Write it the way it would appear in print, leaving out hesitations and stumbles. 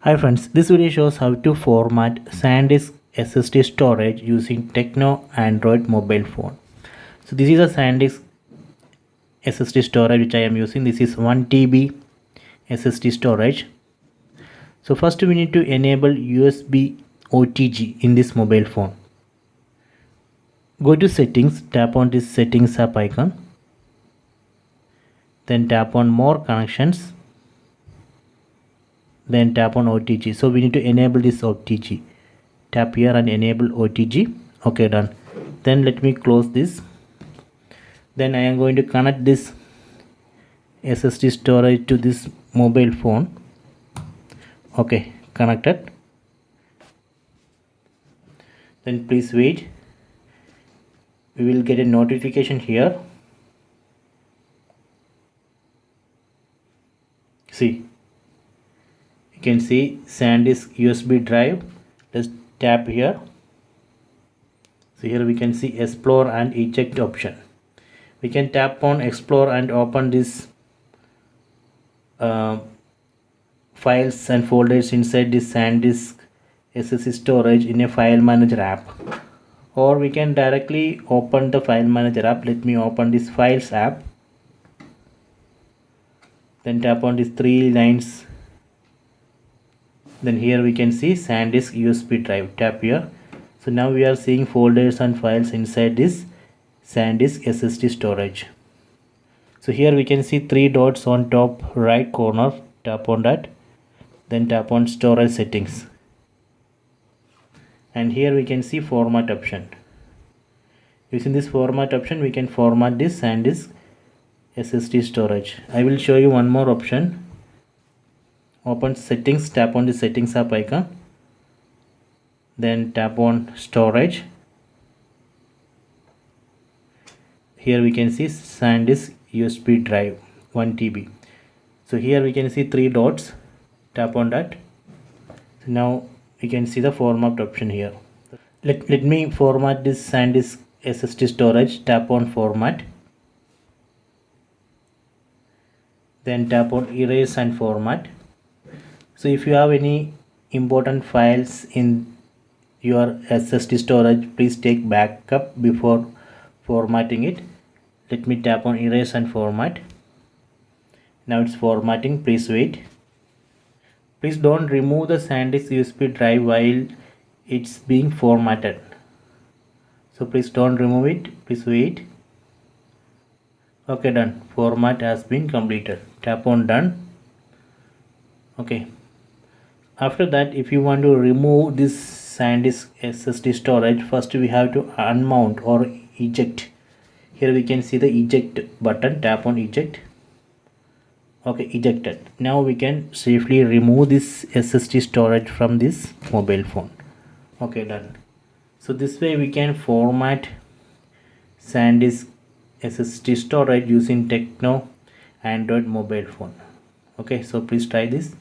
Hi friends, this video shows how to format SanDisk SSD storage using Tecno Android mobile phone. So this is a SanDisk SSD storage which I am using. This is 1 TB SSD storage. So first we need to enable USB OTG in this mobile phone. Go to settings, tap on this settings app icon. Then tap on more connections. Then tap on OTG. So we need to enable this OTG. Tap here and enable OTG. Okay, done. Then let me close this. Then I am going to connect this SSD storage to this mobile phone. Okay, connected. Then please wait. We will get a notification here. See, you can see SanDisk USB drive. Let's tap here. So here we can see explore and eject option. We can tap on explore and open this files and folders inside this SanDisk SSD storage in a file manager app, or we can directly open the file manager app. Let me open this files app. Then tap on these three lines. Then here we can see SanDisk USB drive. Tap here. So now we are seeing folders and files inside this SanDisk SSD storage. So here we can see three dots on top right corner. Tap on that. Then tap on storage settings. And here we can see format option. Using this format option we can format this SanDisk SSD storage. I will show you one more option. Open settings, tap on the settings app icon. Then tap on storage. Here we can see SanDisk USB drive 1 TB. So here we can see three dots. Tap on that. So now we can see the format option here. Let me format this SanDisk SSD storage. Tap on format. Then tap on erase and format. So if you have any important files in your SSD storage, please take backup before formatting it. Let me tap on erase and format. Now it's formatting. Please wait. Please don't remove the SanDisk USB drive while it's being formatted. So please don't remove it. Please wait. Okay, done. Format has been completed. Tap on done. Okay. After that, if you want to remove this SanDisk SSD storage, first we have to unmount or eject. Here we can see the eject button. Tap on eject. Okay, ejected. Now we can safely remove this SSD storage from this mobile phone. Okay, done. So this way we can format SanDisk SSD storage using Tecno Android mobile phone. Okay, so please try this.